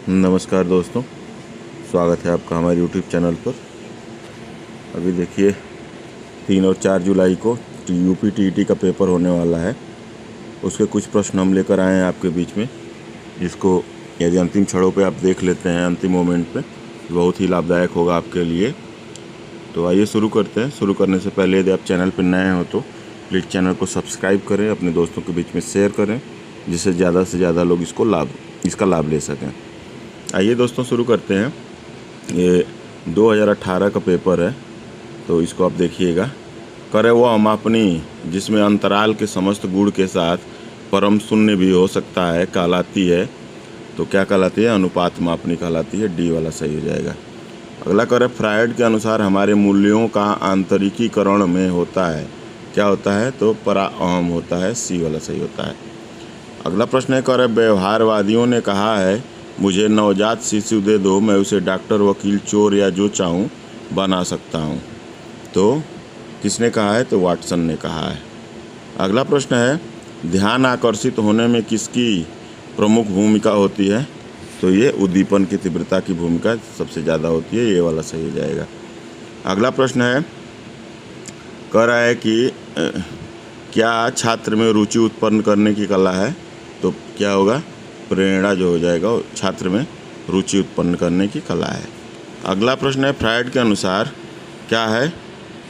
नमस्कार दोस्तों, स्वागत है आपका हमारे YouTube चैनल पर। अभी देखिए 3 और 4 जुलाई को यूपी टीईटी का पेपर होने वाला है। उसके कुछ प्रश्न हम लेकर आए हैं आपके बीच में, जिसको यदि अंतिम क्षणों पे आप देख लेते हैं, अंतिम मोमेंट पे, बहुत ही लाभदायक होगा आपके लिए। तो आइए शुरू करते हैं। शुरू करने से पहले यदि आप चैनल पर नए हो तो प्लीज़ चैनल को सब्सक्राइब करें, अपने दोस्तों के बीच में शेयर करें, जिससे ज़्यादा से ज़्यादा लोग इसका लाभ ले सकें। आइए दोस्तों शुरू करते हैं। ये 2018 का पेपर है, तो इसको आप देखिएगा। करे वह मापनी जिसमें अंतराल के समस्त गुण के साथ परम शून्य भी हो सकता है कहलाती है। तो क्या कहलाती है? अनुपात मापनी कहलाती है। डी वाला सही हो जाएगा। अगला करे फ्रायड के अनुसार हमारे मूल्यों का आंतरिकीकरण में होता है। क्या होता है? तो पराअहम होता है। सी वाला सही होता है। अगला प्रश्न है, करे व्यवहारवादियों ने कहा है मुझे नवजात शिशु दे दो, मैं उसे डॉक्टर, वकील, चोर या जो चाहूँ बना सकता हूँ। तो किसने कहा है? तो वाटसन ने कहा है। अगला प्रश्न है, ध्यान आकर्षित होने में किसकी प्रमुख भूमिका होती है? तो ये उद्दीपन की तीव्रता की भूमिका सबसे ज़्यादा होती है। ये वाला सही हो जाएगा। अगला प्रश्न है, कह रहा है कि क्या छात्र में रुचि उत्पन्न करने की कला है? तो क्या होगा? प्रेरणा जो हो जाएगा वो छात्र में रुचि उत्पन्न करने की कला है। अगला प्रश्न है, फ्रायड के अनुसार क्या है?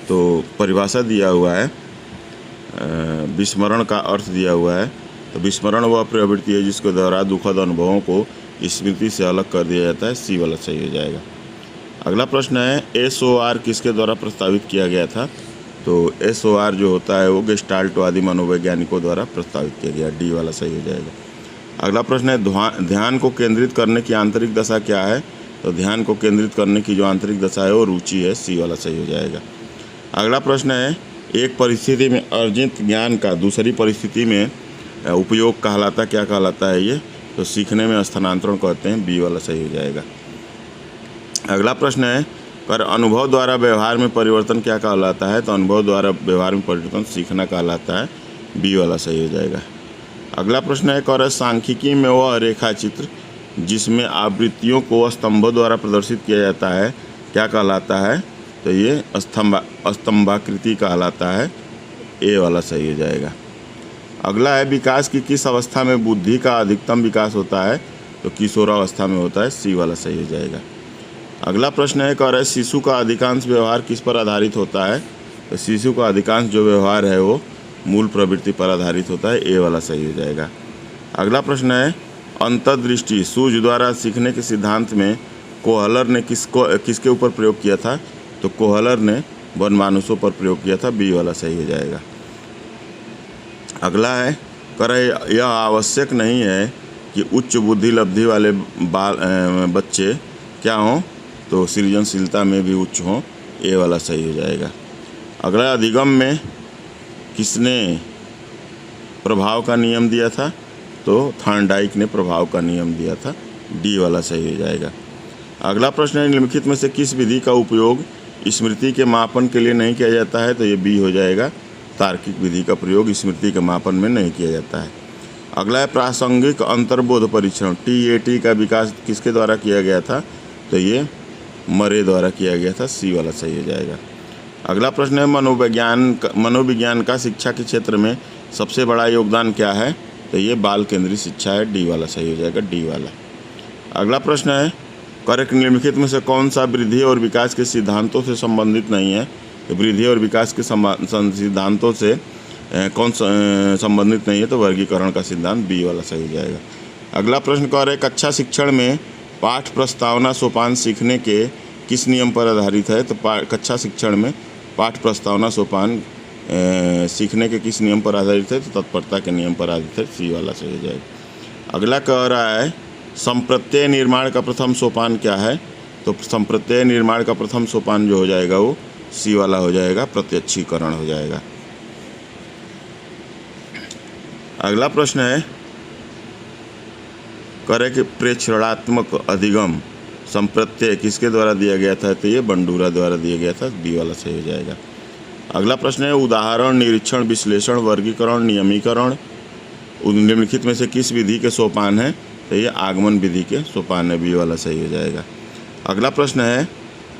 तो परिभाषा दिया हुआ है, विस्मरण का अर्थ दिया हुआ है। तो विस्मरण वह प्रवृत्ति है जिसके द्वारा दुखद अनुभवों को स्मृति से अलग कर दिया जाता है। सी वाला सही हो जाएगा। अगला प्रश्न है, SOR किसके द्वारा प्रस्तावित किया गया था? तो SOR जो होता है वो गेस्टाल्टवादी मनोवैज्ञानिकों द्वारा प्रस्तावित किया गया। डी वाला सही हो जाएगा। अगला प्रश्न है, ध्यान को केंद्रित करने की आंतरिक दशा क्या है? तो ध्यान को केंद्रित करने की जो आंतरिक दशा है वो रुचि है। सी वाला सही हो जाएगा। अगला प्रश्न है, एक परिस्थिति में अर्जित ज्ञान का दूसरी परिस्थिति में उपयोग कहलाता क्या कहलाता है? ये तो सीखने में स्थानांतरण कहते हैं। बी वाला सही हो जाएगा। अगला प्रश्न है, पर अनुभव द्वारा व्यवहार में परिवर्तन क्या कहलाता है? तो अनुभव द्वारा व्यवहार में परिवर्तन सीखना कहलाता है। बी वाला सही हो जाएगा। अगला प्रश्न है, और सांख्यिकी में वह रेखा चित्र जिसमें आवृत्तियों को स्तंभों द्वारा प्रदर्शित किया जाता है क्या कहलाता है? तो ये स्तंभाकृति कहलाता है। ए वाला सही हो जाएगा। अगला है, विकास की किस अवस्था में बुद्धि का अधिकतम विकास होता है? तो किशोरावस्था में होता है। सी वाला सही हो जाएगा। अगला प्रश्न है, और शिशु का अधिकांश व्यवहार किस पर आधारित होता है? तो शिशु का अधिकांश जो व्यवहार है वो मूल प्रवृत्ति पर आधारित होता है। ए वाला सही हो जाएगा। अगला प्रश्न है, अंतर्दृष्टि सूझ द्वारा सीखने के सिद्धांत में कोहलर ने किसके ऊपर प्रयोग किया था? तो कोहलर ने वनमानुषों पर प्रयोग किया था। बी वाला सही हो जाएगा। अगला है, यह आवश्यक नहीं है कि उच्च बुद्धि लब्धि वाले बच्चे क्या हों? तो सृजनशीलता में भी उच्च हों। ए वाला सही हो जाएगा। अगला, अधिगम में किसने प्रभाव का नियम दिया था? तो थॉर्नडाइक ने प्रभाव का नियम दिया था। डी वाला सही हो जाएगा। अगला प्रश्न है, निम्नलिखित में से किस विधि का उपयोग स्मृति के मापन के लिए नहीं किया जाता है? तो ये बी हो जाएगा। तार्किक विधि का प्रयोग स्मृति के मापन में नहीं किया जाता है। अगला है, प्रासंगिक अंतर्बोध परीक्षण TAT का विकास किसके द्वारा किया गया था? तो ये मरे द्वारा किया गया था। सी वाला सही हो जाएगा। अगला प्रश्न है, मनोविज्ञान का शिक्षा के क्षेत्र में सबसे बड़ा योगदान क्या है? तो ये बाल केंद्रित शिक्षा है। डी वाला सही हो जाएगा। डी वाला। अगला प्रश्न है, करेक्ट निम्नलिखित में से कौन सा वृद्धि और विकास के सिद्धांतों से संबंधित नहीं है? तो वृद्धि और विकास के सिद्धांतों से कौन संबंधित नहीं है? तो वर्गीकरण का सिद्धांत। बी वाला सही हो जाएगा। अगला प्रश्न कह रहे, कक्षा शिक्षण में पाठ प्रस्तावना सोपान सीखने के किस नियम पर आधारित है? तो कक्षा शिक्षण में पाठ प्रस्तावना सोपान सीखने के किस नियम पर आधारित है? तो तत्परता के नियम पर आधारित है। सी वाला सही हो जाएगा। अगला कह रहा है, संप्रत्यय निर्माण का प्रथम सोपान क्या है? तो संप्रत्यय निर्माण का प्रथम सोपान जो हो जाएगा वो सी वाला हो जाएगा। प्रत्यक्षीकरण हो जाएगा। अगला प्रश्न है, करे कि प्रेक्षणात्मक अधिगम संप्रत्यय किसके द्वारा दिया गया था? तो ये बंडूरा द्वारा दिया गया था। बी वाला सही हो जाएगा। अगला प्रश्न है, उदाहरण, निरीक्षण, विश्लेषण, वर्गीकरण, नियमीकरण निम्नलिखित में से किस विधि के सोपान हैं? तो ये आगमन विधि के सोपान है, बी वाला सही हो जाएगा। अगला प्रश्न है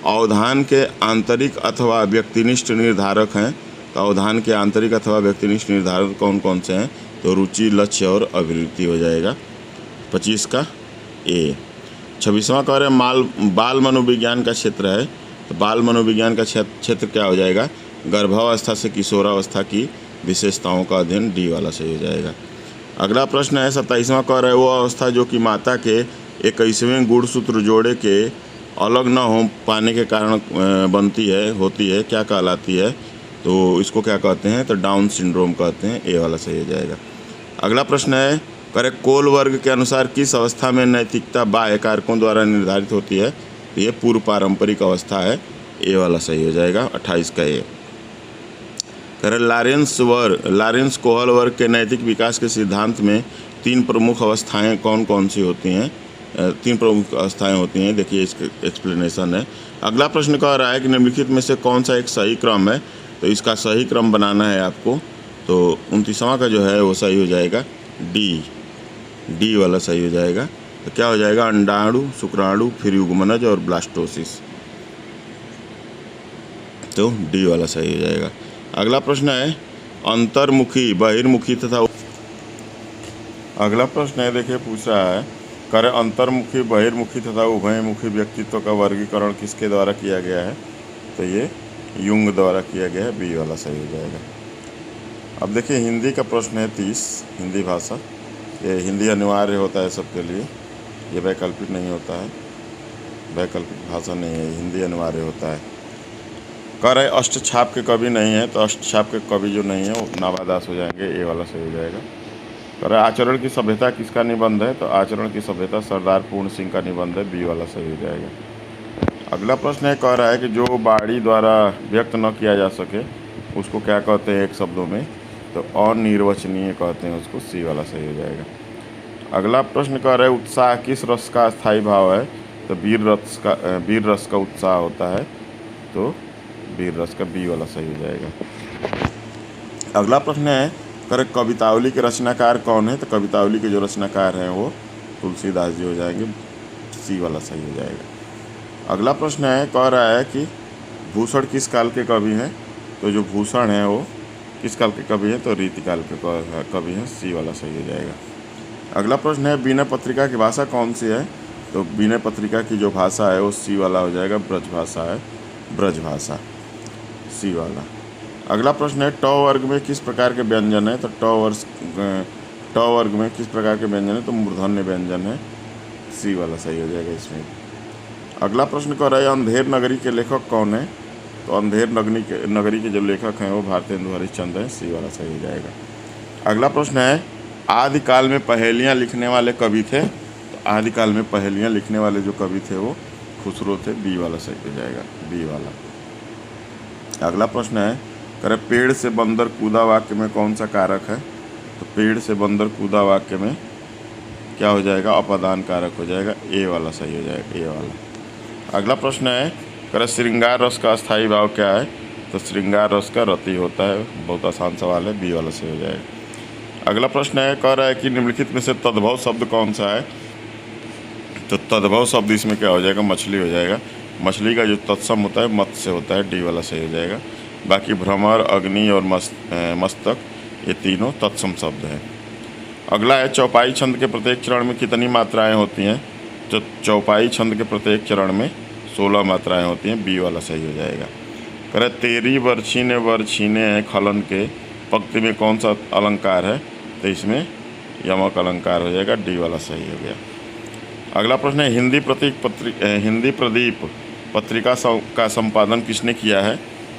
अवधान के आंतरिक अथवा व्यक्तिनिष्ठ निर्धारक हैं। तो अवधान के आंतरिक अथवा व्यक्तिनिष्ठ निर्धारक कौन कौन से हैं? तो रुचि, लक्ष्य और अभिवृत्ति हो जाएगा 25 का ए। 26वां कह रहे हैं बाल मनोविज्ञान का क्षेत्र है। तो बाल मनोविज्ञान का क्षेत्र क्या हो जाएगा? गर्भावस्था से किशोरावस्था की विशेषताओं का अध्ययन, डी वाला सही हो जाएगा। अगला प्रश्न है 27वां कह रहे हैं वो अवस्था जो कि माता के 21वें गुणसूत्र जोड़े के अलग न हो पाने के कारण होती है, क्या कहलाती है? तो इसको क्या कहते हैं? तो डाउन सिंड्रोम कहते हैं, ए वाला सही हो जाएगा। अगला प्रश्न है करे कोल वर्ग के अनुसार किस अवस्था में नैतिकता बाह्य कारकों द्वारा निर्धारित होती है? तो ये पूर्व पारंपरिक अवस्था है, ए वाला सही हो जाएगा 28 का ए। करे लॉरेंस कोहल वर्ग के नैतिक विकास के सिद्धांत में 3 प्रमुख अवस्थाएं कौन कौन सी होती हैं? 3 प्रमुख अवस्थाएं होती हैं, देखिए इसका एक्सप्लेनेशन है। अगला प्रश्न कह रहा है कि निम्नलिखित में से कौन सा एक सही क्रम है? तो इसका सही क्रम बनाना है आपको। तो 29वां का जो है वो सही हो जाएगा डी वाला सही हो जाएगा। तो क्या हो जाएगा? अंडाणु, शुक्राणु, फिर युग्मनज और ब्लास्टोसिस, तो डी वाला सही हो जाएगा। अगला प्रश्न है अंतर्मुखी, बहिर्मुखी तथा अगला प्रश्न है देखिए पूछ रहा है करे अंतर्मुखी, बहिर्मुखी तथा उभयमुखी व्यक्तित्व का वर्गीकरण किसके द्वारा किया गया है? तो ये युंग द्वारा किया गया है, बी वाला सही हो जाएगा। अब देखिए हिंदी का प्रश्न है 30, हिंदी भाषा। ये हिंदी अनिवार्य होता है सबके लिए, ये वैकल्पिक नहीं होता है, वैकल्पिक भाषा नहीं है, हिंदी अनिवार्य होता है। कह रहे अष्टछाप के कवि नहीं है, तो अष्टछाप के कवि जो नहीं है वो नाभादास हो जाएंगे, ए वाला सही हो जाएगा। कह रहे आचरण की सभ्यता किसका निबंध है? तो आचरण की सभ्यता सरदार पूर्ण सिंह का निबंध है, बी वाला सही हो जाएगा। अगला प्रश्न है कह रहा है कि जो बाणी द्वारा व्यक्त न किया जा सके उसको क्या कहते हैं एक शब्दों में? तो अनिर्वचनीय कहते हैं उसको, सी वाला सही हो जाएगा। अगला प्रश्न कह रहा है उत्साह किस रस का स्थायी भाव है? तो वीर रस का उत्साह होता है, तो वीर रस का, बी वाला सही हो जाएगा। अगला प्रश्न है करे कवितावली के रचनाकार कौन है? तो कवितावली के जो रचनाकार हैं वो तुलसीदास जी हो जाएंगे, सी वाला सही हो जाएगा। अगला प्रश्न है कह रहा है कि भूषण किस काल के कवि हैं? तो जो भूषण है वो किस काल के कवि हैं? तो रीतिकाल के कवि हैं, सी वाला सही हो जाएगा। अगला प्रश्न है विनय पत्रिका की भाषा कौन सी है? तो विनय पत्रिका की जो भाषा है वो सी वाला हो जाएगा, ब्रज भाषा है, ब्रज भाषा, सी वाला। अगला प्रश्न है ट वर्ग में किस प्रकार के व्यंजन है? तो ट वर्ग में किस प्रकार के व्यंजन है? तो मूर्धन्य व्यंजन है, सी वाला सही हो जाएगा इसमें। अगला प्रश्न कह रहा है अंधेर नगरी के लेखक कौन है? तो अंधेर नगरी के जो लेखक हैं वो भारतेंदु हरिश्चंद्र हैं, सी वाला सही हो जाएगा। अगला प्रश्न है आदिकाल में पहेलियाँ लिखने वाले कवि थे? तो आदिकाल में पहेलियाँ लिखने वाले जो कवि थे वो खुसरो थे, बी वाला सही हो जाएगा, बी वाला। अगला प्रश्न है करे पेड़ से बंदर कूदा वाक्य में कौन सा कारक है? तो पेड़ से बंदर कूदा वाक्य में क्या हो जाएगा? अपादान कारक हो जाएगा, ए वाला सही हो जाएगा, ए वाला। अगला प्रश्न है करे श्रृंगार रस का स्थायी भाव क्या है? तो श्रृंगार रस का रति होता है, बहुत आसान सवाल है, बी वाला सही हो जाएगा। अगला प्रश्न है कह रहा है कि निम्नलिखित में से तद्भव शब्द कौन सा है? तो तद्भव शब्द इसमें क्या हो जाएगा? मछली हो जाएगा। मछली का जो तत्सम होता है मत्स्य होता है, डी वाला सही हो जाएगा। बाकी भ्रमर, अग्नि और मस्तक ये तीनों तत्सम शब्द हैं। अगला है चौपाई छंद के प्रत्येक चरण में कितनी मात्राएं होती हैं? तो चौपाई छंद के प्रत्येक चरण में 16 मात्राएं होती हैं, बी वाला सही हो जाएगा। कह तेरी बरछी ने बरछीने हैं खलन के पंक्ति में कौन सा अलंकार है? तो इसमें यमक अलंकार हो जाएगा, डी वाला सही हो गया। अगला प्रश्न है हिंदी प्रदीप पत्रिका का संपादन किसने किया है?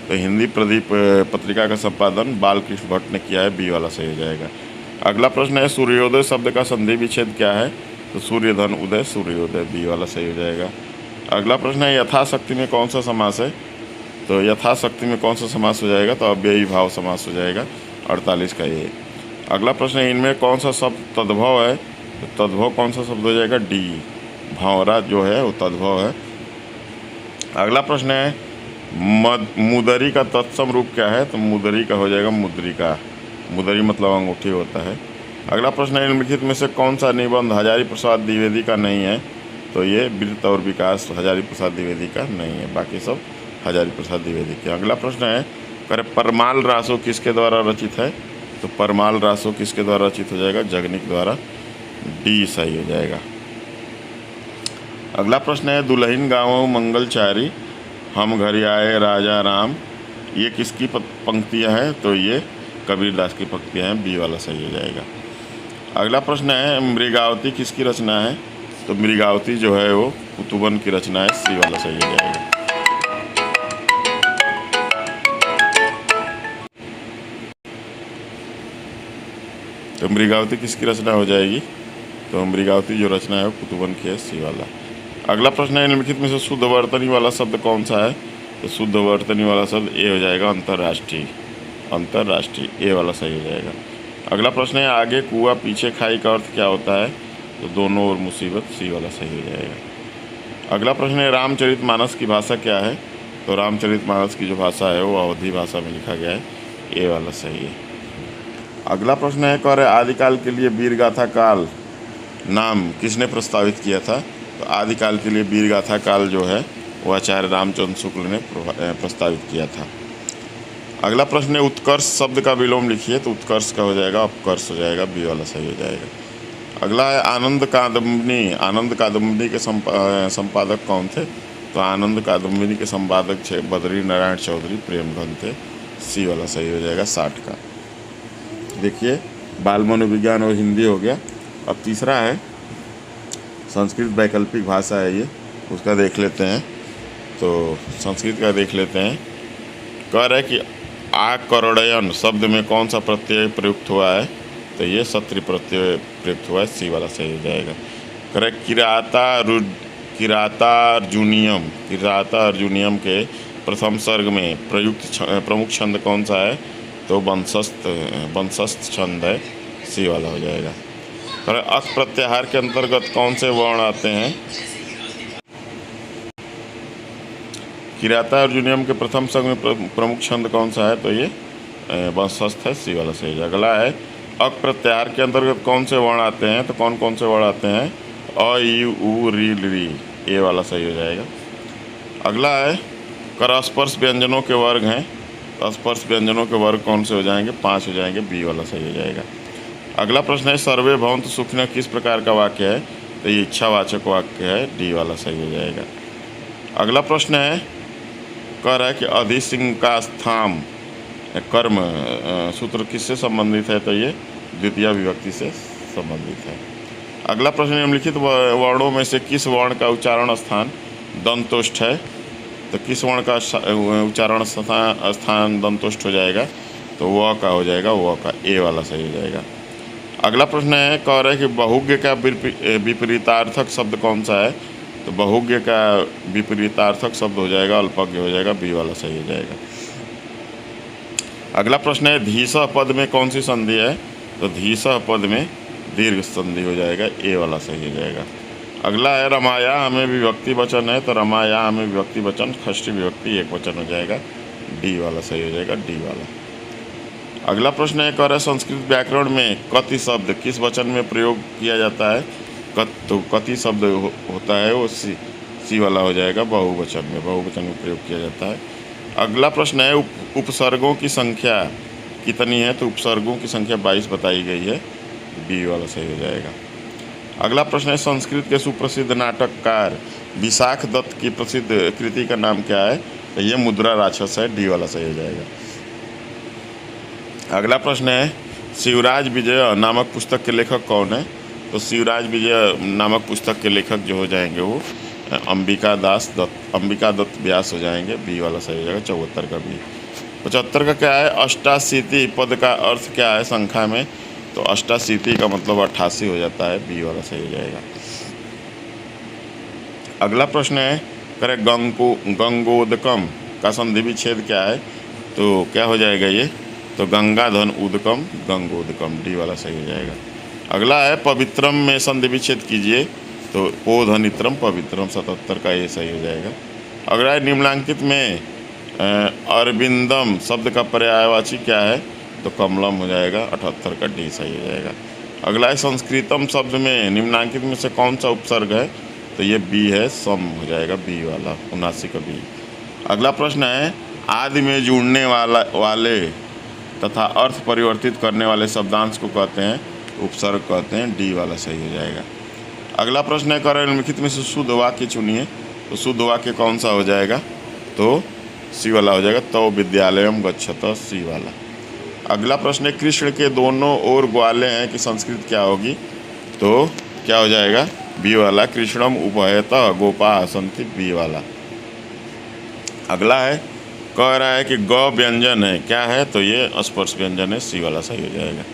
तो हिंदी प्रदीप पत्रिका का संपादन बालकृष्ण भट्ट ने किया है, बी वाला सही हो जाएगा। अगला प्रश्न है सूर्योदय शब्द का संधि विच्छेद क्या है? तो सूर्यधन उदय सूर्योदय, बी वाला सही हो जाएगा। अगला प्रश्न है यथाशक्ति में कौन सा समास है? तो यथाशक्ति में कौन सा समास हो जाएगा? तो अव्ययी भाव समास हो जाएगा, 48 का ये। अगला प्रश्न है इनमें कौन सा शब्द तद्भव है? तो तद्भव कौन सा शब्द हो जाएगा? डी, भावरा जो है वो तद्भव है। अगला प्रश्न है मुदरी का तत्सम रूप क्या है? तो मुदरी का हो जाएगा मुद्रिका, मुदरी मतलब अंगूठी होता है, अगला प्रश्न है, निम्नलिखित में से कौन सा निबंध हजारी प्रसाद द्विवेदी का नहीं है? तो ये वृत्त और विकास हजारी प्रसाद द्विवेदी का नहीं है, बाकी सब हजारी प्रसाद द्विवेदी के। अगला प्रश्न है, करे परमाल रासो किसके द्वारा रचित है? तो परमाल रासो किसके द्वारा रचित हो जाएगा? जगनिक द्वारा, डी सही हो जाएगा। अगला प्रश्न है, दुल्हन गाँव मंगलचारी हम घर आए राजा राम, ये किसकी पंक्तियाँ हैं? तो ये कबीरदास की पंक्तियाँ हैं, बी वाला सही हो जाएगा। अगला प्रश्न है, मृगावती किसकी रचना है? तो मृगावती जो है वो कुतुबन की रचना है, सी वाला सही हो जाएगा। तो मृगावती किसकी रचना हो जाएगी? तो मृगावती जो रचना है वो कुतुबन की है, सी वाला। अगला प्रश्न है, निम्नलिखित में से शुद्ध वर्तनी वाला शब्द कौन सा है? तो शुद्ध वर्तनी वाला शब्द ए हो जाएगा, अंतर्राष्ट्रीय, अंतर्राष्ट्रीय, ए वाला सही हो जाएगा। अगला प्रश्न है, आगे कुआ पीछे खाई का अर्थ क्या होता है? तो दोनों ओर मुसीबत, सी वाला सही हो जाएगा। अगला प्रश्न है, रामचरितमानस की भाषा क्या है? तो रामचरितमानस की जो भाषा है वो अवधी भाषा में लिखा गया है, ए वाला सही है। अगला प्रश्न है, कौर आदिकाल के लिए वीरगाथा काल नाम किसने प्रस्तावित किया था? तो आदिकाल के लिए वीरगाथा काल जो है वो आचार्य रामचंद्र शुक्ल ने प्रस्तावित किया था। अगला प्रश्न है, उत्कर्ष शब्द का विलोम लिखिए। तो उत्कर्ष का हो जाएगा अपकर्ष हो जाएगा, बी वाला सही हो जाएगा। अगला है, आनंद कादम्बिनी, आनंद कादम्बिनी के संपादक कौन थे? तो आनंद कादम्बिनी के संपादक थे बद्री नारायण चौधरी प्रेमघन थे, सी वाला सही हो जाएगा 60 का। देखिए, बाल मनोविज्ञान और हिंदी हो गया। अब तीसरा है, संस्कृत वैकल्पिक भाषा है ये, उसका देख लेते हैं। तो संस्कृत का देख लेते हैं। कह रहा है कि आकरणयन शब्द में कौन सा प्रत्यय प्रयुक्त हुआ है? तो ये सत्री प्रत्यय प्रयुक्त हुआ है, सी वाला सही हो जाएगा। कह रहा है, किरातार्जुनियम, किरातार्जुनियम के प्रथम सर्ग में प्रयुक्त प्रमुख छंद कौन सा है? तो वंशस्थ छंद है, सी वाला हो जाएगा। कह रहा है, अक प्रत्याहार के अंतर्गत कौन से वर्ण आते हैं? किरातार्जुनियम के प्रथम सर्ग में प्रमुख छंद कौन सा है? तो ये वंशस्थ है, सी वाला सही है। अगला है, अक प्रत्याहार के अंतर्गत कौन से वर्ण आते हैं? तो कौन कौन से वर्ण आते हैं? अ, इ, उ, री, री, ए वाला सही हो जाएगा। अगला है, कर स्पर्श व्यंजनों के वर्ग हैं। स्पर्श व्यंजनों के वर्ग कौन से हो जाएंगे? 5 हो जाएंगे, बी वाला सही हो जाएगा। अगला प्रश्न है, सर्वे भवन्तु सुखिनः किस प्रकार का वाक्य है? तो ये इच्छावाचक वाक्य है, डी वाला सही हो जाएगा। अगला प्रश्न है, कह रहा है कि अधिसिंह का स्थान कर्म सूत्र किससे संबंधित है? तो ये द्वितीय विभक्ति से संबंधित है। अगला प्रश्न, निम्नलिखित वर्णों में से किस वर्ण का उच्चारण स्थान दंतोष्ठ है? तो किस वर्ण का उच्चारण स्थान दंतोष्ठ हो जाएगा? तो व का हो जाएगा, व का, ए वाला सही हो जाएगा। अगला प्रश्न है, कह रहा है कि बहुज्ञ का विपरीतार्थक शब्द कौन सा है? तो बहुज्ञ का विपरीतार्थक शब्द हो जाएगा अल्पज्ञ हो जाएगा, बी वाला सही हो जाएगा। अगला प्रश्न है, धीसः पद में कौन सी संधि है? तो धीसः पद में दीर्घ संधि हो जाएगा, ए वाला सही हो जाएगा। अगला है, रमाया हमें विभक्ति वचन है। तो रमाया हमें विभक्ति वचन षष्ठी विभक्ति एक वचन हो जाएगा, डी वाला सही हो जाएगा, डी वाला। अगला प्रश्न है, कह रहा है, संस्कृत व्याकरण में कति शब्द किस वचन में प्रयोग किया जाता है? तो कति शब्द होता है वो सी वाला हो जाएगा, बहुवचन में प्रयोग किया जाता है। अगला प्रश्न है, उपसर्गों की संख्या कितनी है? तो उपसर्गों की संख्या 22 बताई गई है, बी वाला सही हो जाएगा। अगला प्रश्न है, संस्कृत के सुप्रसिद्ध नाटककार विशाख दत्त की प्रसिद्ध कृति का नाम क्या है? तो ये मुद्रा राक्षस है, डी वाला सही हो जाएगा। अगला प्रश्न है, शिवराज विजय नामक पुस्तक के लेखक कौन है? तो शिवराज विजय नामक पुस्तक के लेखक जो हो जाएंगे वो अंबिका दत्त व्यास हो जाएंगे, बी वाला सही हो जाएगा, 74 का बी। 75 का क्या है, अष्टाशीति पद का अर्थ क्या है संख्या में? तो अष्टाशीति का मतलब 88 हो जाता है, बी वाला सही हो जाएगा। अगला प्रश्न है, करे गंगोदकम का संधि विच्छेद क्या है? तो क्या हो जाएगा ये? तो गंगाधन उदकम गंगोदकम, डी वाला सही हो जाएगा। अगला है, पवित्रम में संधि विच्छेद कीजिए। तो पोधनित्रम पवित्रम, 77 का ये सही हो जाएगा। अगला है, निम्नलिखित में अरविंदम शब्द का पर्यायवाची क्या है? तो कमलम हो जाएगा, 78 का डी सही हो जाएगा। अगला है संस्कृतम शब्द में निम्नांकित में से कौन सा उपसर्ग है, तो ये बी है, सम हो जाएगा बी वाला, 79 का बी। अगला प्रश्न है आदि में जुड़ने वाले तथा अर्थ परिवर्तित करने वाले शब्दांश को कहते हैं उपसर्ग कहते हैं, डी वाला सही हो जाएगा। अगला प्रश्न है कर निम्नलिखित में से शुद्ध वाक्य चुनिए, तो शुद्ध वाक्य कौन सा हो जाएगा, तो सी वाला हो जाएगा, तो विद्यालयम गच्छत, सी वाला। अगला प्रश्न है कृष्ण के दोनों ओर ग्वाले हैं कि संस्कृत क्या होगी, तो क्या हो जाएगा, बी वाला, कृष्णम उभयतः गोपा सन्ति, बी वाला। अगला है कह रहा है कि ग व्यंजन है, क्या है, तो ये स्पर्श व्यंजन है, सी वाला सही हो जाएगा।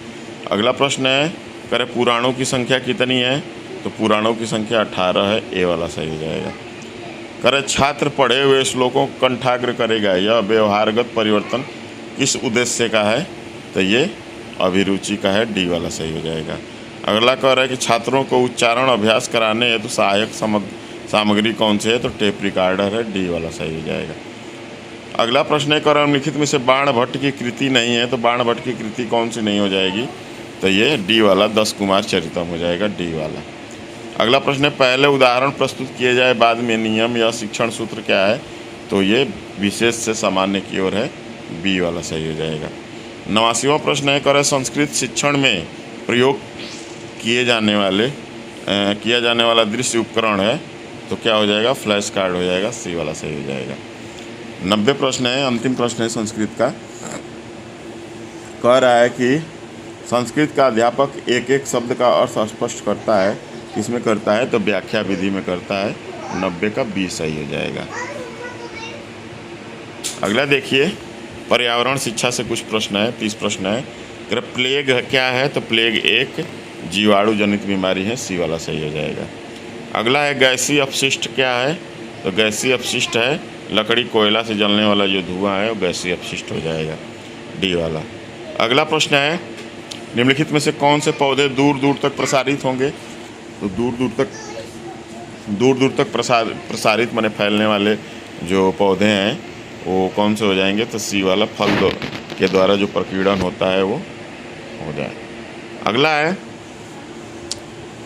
अगला प्रश्न है करे पुराणों की संख्या कितनी है, तो पुराणों की संख्या 18 है, ए वाला सही हो जाएगा। करे छात्र पढ़े हुए श्लोकों को कंठाग्र करेगा, यह व्यवहारगत परिवर्तन किस उद्देश्य का है, तो ये अभिरुचि का है, डी वाला सही हो जाएगा। अगला कह रहा है कि छात्रों को उच्चारण अभ्यास कराने हेतु सहायक सामग्री कौन सी है, तो टेप रिकॉर्डर है, डी वाला सही हो जाएगा। अगला प्रश्न है कर निम्नलिखित में से बाण भट्ट की कृति नहीं है, तो बाण भट्ट की कृति कौन सी नहीं हो जाएगी, तो ये डी वाला, 10 कुमार चरितम हो जाएगा, डी वाला। अगला प्रश्न है पहले उदाहरण प्रस्तुत किए जाए बाद में नियम या शिक्षण सूत्र क्या है, तो ये विशेष से सामान्य की ओर है, बी वाला सही हो जाएगा। 89वां प्रश्न है कर संस्कृत शिक्षण में प्रयोग किया जाने वाला दृश्य उपकरण है, तो क्या हो जाएगा, फ्लैश कार्ड हो जाएगा, सी वाला सही हो जाएगा। 90 प्रश्न है, अंतिम प्रश्न है संस्कृत का, कह रहा है कि संस्कृत का अध्यापक एक एक शब्द का अर्थ स्पष्ट करता है, किसमें करता है, तो व्याख्या विधि में करता है, 90 का बी सही हो जाएगा। अगला देखिए पर्यावरण शिक्षा से कुछ प्रश्न है, 30 प्रश्न है। अगर प्लेग क्या है, तो प्लेग एक जीवाणु जनित बीमारी है, सी वाला सही हो जाएगा। अगला है गैसीय अपशिष्ट क्या है, तो गैसीय अपशिष्ट है लकड़ी कोयला से जलने वाला जो धुआं है वो गैसीय अपशिष्ट हो जाएगा, डी वाला। अगला प्रश्न है निम्नलिखित में से कौन से पौधे दूर दूर तक प्रसारित होंगे, तो दूर दूर तक प्रसारित माने फैलने वाले जो पौधे हैं वो कौन से हो जाएंगे, तो सी वाला, फल के द्वारा जो प्रकीर्णन होता है वो हो जाए। अगला है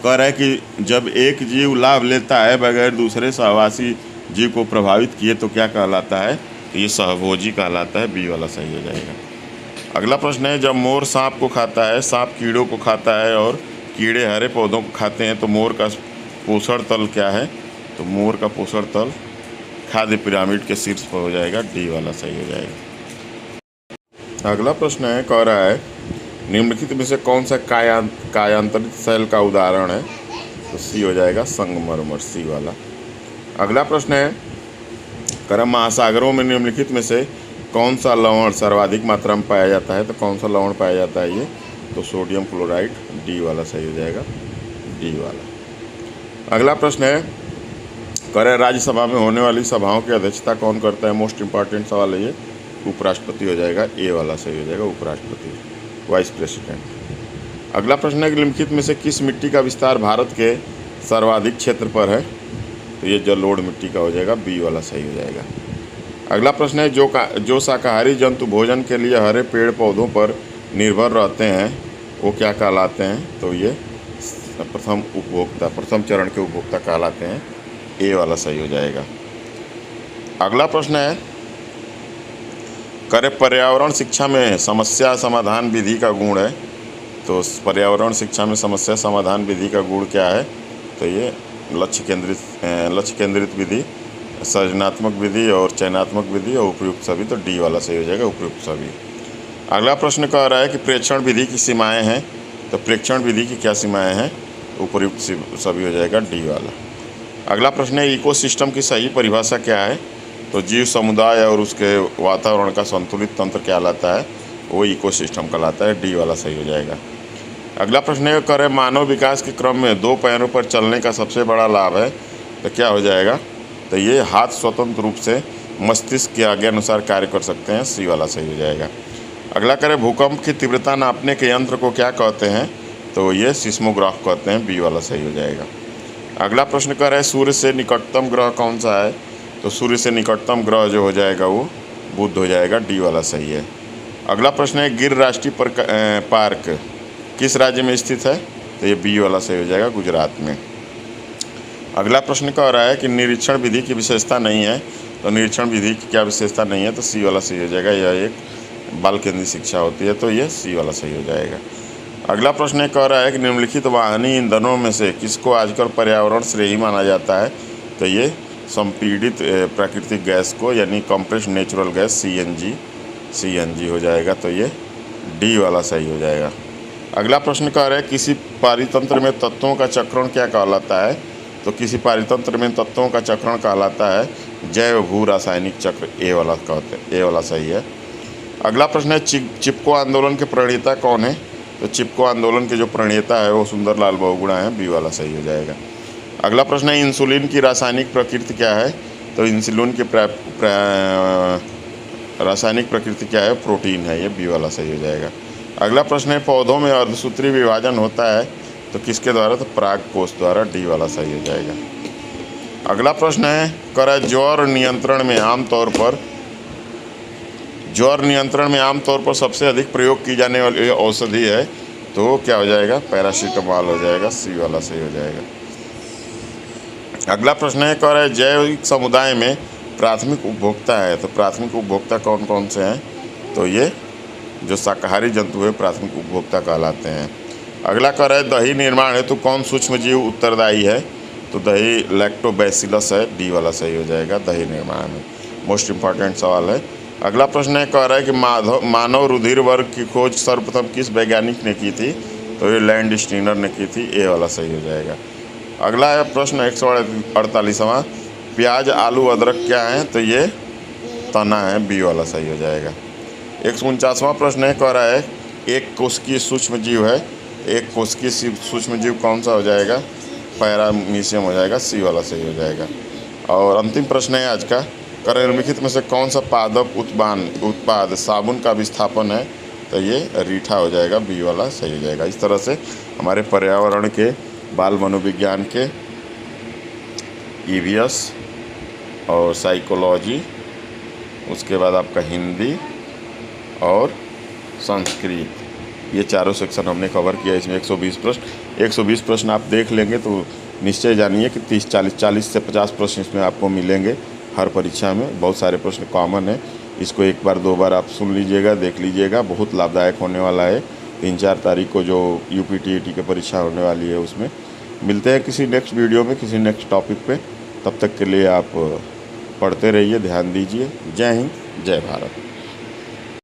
कह रहा है कि जब एक जीव लाभ लेता है बगैर दूसरे सहवासी जीव को प्रभावित किए तो क्या कहलाता है, तो ये सहभोजी कहलाता है, बी वाला सही हो जाएगा। अगला प्रश्न है जब मोर सांप को खाता है, सांप कीड़ों को खाता है और कीड़े हरे पौधों को खाते हैं, तो मोर का पोषण तल क्या है, तो मोर का पोषण तल खाद्य पिरामिड के शीर्ष पर हो जाएगा, डी वाला सही हो जाएगा। अगला प्रश्न है कह रहा है निम्नलिखित में से कौन सा कायांतरित शैल का उदाहरण है, तो सी हो जाएगा, संगमरमर, सी वाला। अगला प्रश्न है करम महासागरों में निम्नलिखित में से कौन सा लवण सर्वाधिक मात्रा में पाया जाता है, तो कौन सा लवण पाया जाता है ये, तो सोडियम क्लोराइड, डी वाला सही हो जाएगा, डी वाला। अगला प्रश्न है करे राज्यसभा में होने वाली सभाओं की अध्यक्षता कौन करता है, मोस्ट इंपॉर्टेंट सवाल है ये, उपराष्ट्रपति हो जाएगा, ए वाला सही हो जाएगा, उपराष्ट्रपति, वाइस प्रेसिडेंट। अगला प्रश्न है कि निम्नलिखित में से किस मिट्टी का विस्तार भारत के सर्वाधिक क्षेत्र पर है, तो ये जलोढ़ मिट्टी का हो जाएगा, बी वाला सही हो जाएगा। अगला प्रश्न है जो शाकाहारी जंतु भोजन के लिए हरे पेड़ पौधों पर निर्भर रहते हैं वो क्या कहलाते हैं, तो ये प्रथम चरण के उपभोक्ता कहलाते हैं, ए वाला सही हो जाएगा। अगला प्रश्न है करे पर्यावरण शिक्षा में समस्या समाधान विधि का गुण है, तो पर्यावरण शिक्षा में समस्या समाधान विधि का गुण क्या है, तो ये लक्ष्य केंद्रित विधि, सृजनात्मक विधि और चयनात्मक विधि और उपयुक्त सभी, तो डी वाला सही हो जाएगा, उपयुक्त सभी। अगला प्रश्न कह रहा है कि प्रेक्षण विधि की सीमाएं हैं, तो प्रेक्षण विधि की क्या सीमाएं हैं, उपयुक्त सभी हो जाएगा, डी वाला। अगला प्रश्न है इकोसिस्टम की सही परिभाषा क्या है, तो जीव समुदाय और उसके वातावरण का संतुलित तंत्र क्या लाता है, वो इकोसिस्टम कहलाता है, डी वाला सही हो जाएगा। अगला प्रश्न है करें मानव विकास के क्रम में 2 पैरों पर चलने का सबसे बड़ा लाभ है, तो क्या हो जाएगा, तो ये हाथ स्वतंत्र रूप से मस्तिष्क के आगे अनुसार कार्य कर सकते हैं, सी वाला सही हो जाएगा। अगला करें भूकंप की तीव्रता नापने के यंत्र को क्या कहते हैं, तो ये सिस्मोग्राफ कहते हैं, बी वाला सही हो जाएगा। अगला प्रश्न करें सूर्य से निकटतम ग्रह कौन सा है, तो सूर्य से निकटतम ग्रह जो हो जाएगा वो बुध हो जाएगा, डी वाला सही है। अगला प्रश्न है गिर राष्ट्रीय पार्क किस राज्य में स्थित है, तो ये बी वाला सही हो जाएगा, गुजरात में। अगला प्रश्न कह रहा है कि निरीक्षण विधि की विशेषता नहीं है, तो निरीक्षण विधि की क्या विशेषता नहीं है, तो सी वाला सही हो जाएगा। यह एक बाल केंद्रित शिक्षा होती है, तो ये सी वाला सही हो जाएगा। अगला प्रश्न कह रहा है कि निम्नलिखित वाहनी ईंधनों में से किसको आजकल पर्यावरण श्रेयी माना जाता है, तो ये संपीड़ित प्राकृतिक गैस को, यानी कंप्रेस्ड नेचुरल गैस सीएनजी हो जाएगा, तो ये डी वाला सही हो जाएगा। अगला प्रश्न कह रहा है किसी पारितंत्र में तत्वों का चक्रण क्या कहलाता है, तो किसी पारितंत्र में तत्वों का चक्रण कहलाता है जैव भू रासायनिक चक्र, ए वाला कहते हैं, ए वाला सही है। अगला प्रश्न है चिपको आंदोलन के प्रणेता कौन है, तो चिपको आंदोलन के जो प्रणेता है वो सुंदरलाल बहुगुणा है, बी वाला सही हो जाएगा। अगला प्रश्न है इंसुलिन की रासायनिक प्रकृति क्या है, तो इंसुलिन की रासायनिक प्रकृति क्या है, प्रोटीन है, ये बी वाला सही हो जाएगा। अगला प्रश्न है पौधों में अर्धसूत्री विभाजन होता है, तो किसके द्वारा, तो परागकोश द्वारा, डी वाला सही हो जाएगा। अगला प्रश्न है करा ज्वर नियंत्रण में आमतौर पर सबसे अधिक प्रयोग की जाने वाली औषधि है, तो क्या हो जाएगा, पैरासीटामोल हो जाएगा, सी वाला सही हो जाएगा। अगला प्रश्न है कह रहा है जैविक समुदाय में प्राथमिक उपभोक्ता है, तो प्राथमिक उपभोक्ता कौन कौन से हैं, तो ये जो शाकाहारी जंतु है प्राथमिक उपभोक्ता कहलाते हैं। अगला कह रहा है दही निर्माण हेतु कौन सूक्ष्म जीव उत्तरदायी है, तो दही लैक्टोबैसिलस है, डी वाला सही हो जाएगा, दही निर्माण में। मोस्ट इम्पॉर्टेंट सवाल है। अगला प्रश्न है कह रहा है कि मानव रुधिर वर्ग की खोज सर्वप्रथम किस वैज्ञानिक ने की थी, तो ये लैंड स्टीनर ने की थी, ए वाला सही हो जाएगा। अगला है प्रश्न 148वां प्याज आलू अदरक क्या है, तो ये तना है, बी वाला सही हो जाएगा। 149वां प्रश्न है कह रहा है एक कोशिकीय सूक्ष्म जीव है, एक कोशिकीय सूक्ष्म जीव कौन सा हो जाएगा, पैरामीशियम हो जाएगा, सी वाला सही हो जाएगा। और अंतिम प्रश्न है आज का, निम्नलिखित में से कौन सा पादप उत्पाद साबुन का विस्थापन है, तो ये रीठा हो जाएगा, बी वाला सही हो जाएगा। इस तरह से हमारे पर्यावरण के, बाल मनोविज्ञान के, ईवीएस और साइकोलॉजी, उसके बाद आपका हिंदी और संस्कृत, ये चारों सेक्शन हमने कवर किया। इसमें 120 प्रश्न आप देख लेंगे तो निश्चय जानिए कि 40 से 50 प्रश्न इसमें आपको मिलेंगे हर परीक्षा में। बहुत सारे प्रश्न कॉमन है, इसको एक बार 2 बार आप सुन लीजिएगा, देख लीजिएगा, बहुत लाभदायक होने वाला है। 3-4 तारीख को जो यूपीटीईटी की परीक्षा होने वाली है उसमें। मिलते हैं किसी नेक्स्ट वीडियो में, किसी नेक्स्ट टॉपिक पे। तब तक के लिए आप पढ़ते रहिए, ध्यान दीजिए। जय हिंद, जय भारत।